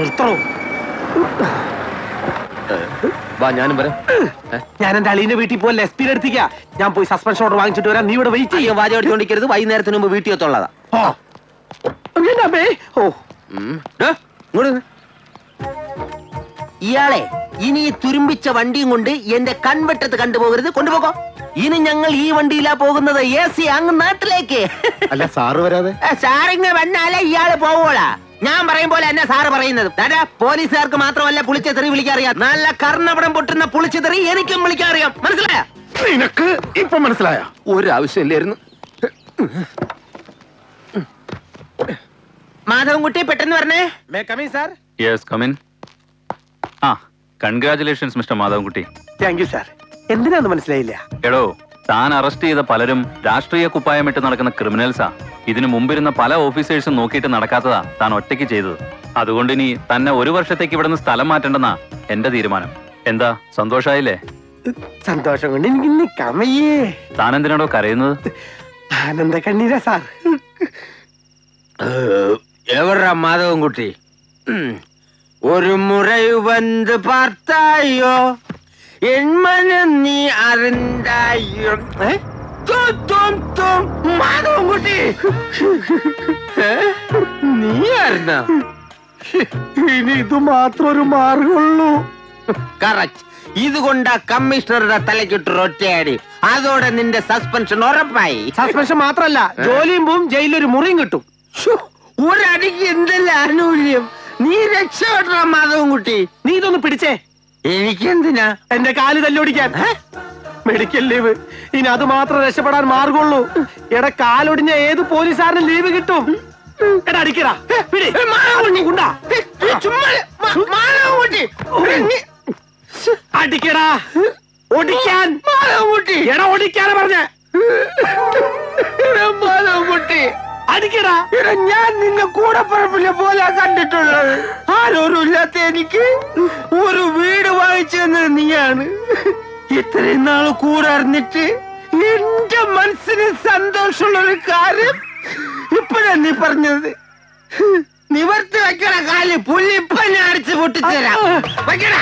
നിർത്തണോ? വാ, ഞാനും വരാം. ഞാൻ എന്റെ അളീന്റെ വീട്ടിൽ പോലെ എസ് പിയുടെ അടുത്തേക്കാ. ഞാൻ പോയി സസ്പെൻഷൻ ഓർഡർ വാങ്ങിച്ചിട്ട് വരാം. നീ ഇവിടെ വെയിറ്റ് ചെയ്യും. വാചം അടിച്ചോണ്ടിരിക്കരുത്. വൈകുന്നേരത്തിന് മുമ്പ് വീട്ടിൽ എത്തുള്ളതാ. ഇയാളെ ഇനി ഈ തുരുമ്പിച്ച വണ്ടിയും കൊണ്ട് എന്റെ കൺവെട്ടത്ത് കണ്ടുപോകരുത്. കൊണ്ടുപോകോ. ഇനി ഞങ്ങൾ ഈ വണ്ടിയിലാ പോകുന്നത്. AC അങ്ങ് നാട്ടിലേക്ക്. അല്ല സാറ് വരാതെ? സാറിങ് വന്നാലേ ഇയാള് പോവോളാ. ഞാൻ പറയും പോലെ എന്നെ സാറ് പറയുന്നത്. പോലീസുകാർക്ക് മാത്രമല്ല പുളിച്ച തെറി വിളിക്കാറിയാം. നല്ല കർണപടം പൊട്ടുന്ന പുളിച്ച തെറി എനിക്കും വിളിക്കാറിയാം. മനസ്സിലായ? നിനക്ക് ഇപ്പൊ മനസ്സിലായ? ഒരാവശ്യമില്ലായിരുന്നു. മാധവൻകുട്ടി പെട്ടെന്ന് പറഞ്ഞേ. Sir. Yes, come in. Congratulations mister Madhavankutty. Thank you sir. എന്തിനാന്ന് മനസ്സിലായില്ല. എടോ, താൻ അറസ്റ്റ് ചെയ്ത പലരും രാഷ്ട്രീയ കുപ്പായമിട്ട് നടക്കുന്ന ക്രിമിനൽസാ. ഇതിനു മുമ്പിരുന്ന പല ഓഫീസേഴ്സും നോക്കിയിട്ട് നടക്കാത്തതാ താൻ ഒറ്റയ്ക്ക് ചെയ്തത്. അതുകൊണ്ട് ഇനി തന്നെ 1 വർഷത്തേക്ക് ഇവിടുന്ന് സ്ഥലം മാറ്റണ്ടെന്നാ എന്റെ തീരുമാനം. എന്താ, സന്തോഷായില്ലേ? സന്തോഷം കൊണ്ട് എനിക്ക് നിക്കാൻ വയ്യേ. താൻ എന്തിനാടോ കരയുന്നത്? ആനന്ദ കണ്ണീരാ സാർ. എവറാ മാധവൻകുട്ടി? ഒരു മുறை வந்து பார்த்தாயோ என் மனம் நீ அறிந்தாயோ. മാധവൻകുട്ടി നീ ആയിരുന്ന? ഇനി ഇത് മാത്രം ഒരു മാർഗമുള്ളൂ. കറക്റ്റ്. ഇതുകൊണ്ടാ കമ്മീഷണറുടെ തലക്കിട്ടൊരു ഒറ്റയടി. അതോടെ നിന്റെ സസ്പെൻഷൻ ഉറപ്പായി. സസ്പെൻഷൻ മാത്രല്ല, ജോലിയും പോവും, ജയിലൊരു മുറിയും കിട്ടും. ഒരടിക്ക് എന്തെല്ലാം ആനുകൂല്യം. നീ രക്ഷപ്പെടാ മാധവൻകുട്ടി. നീ ഇതൊന്ന് പിടിച്ചേ. എനിക്കെന്തിനാ? എന്റെ കാല് തല്ലോടിക്കാൻ. Medical leave. ഇനി അത് മാത്രം രക്ഷപ്പെടാൻ മാർഗമുള്ളൂ. എടാ, കാലൊടിഞ്ഞ ഏത് പോലീസുകാരനും ലീവ് കിട്ടും. എടാ, അടിക്കടാ. അടിക്കടാ. ഓടിക്കാൻ. എടാ, ഓടിക്കാനാ പറഞ്ഞ. മാധവൻകുട്ടി അടിക്കടാ. ഞാൻ നിന്നെ കൂടെ പറപ്പില്ല പോലെ കണ്ടിട്ടുള്ളത്. ആരോരും ഇല്ലാത്ത എനിക്ക് ഒരു വീട് വാങ്ങിച്ചു തന്നത് നീയാണ്. ഇത്രയും നാള് കൂടെ അറിഞ്ഞിട്ട് എന്റെ മനസ്സിന് സന്തോഷമുള്ള ഒരു കാര്യം ഇപ്പഴാ നീ പറഞ്ഞത്. നിവർത്തി വെക്കണ കാല് പുല്ലി ഇപ്പൊ ഞാൻ അടിച്ച് പൊട്ടിച്ചേരാം. വെക്കണ.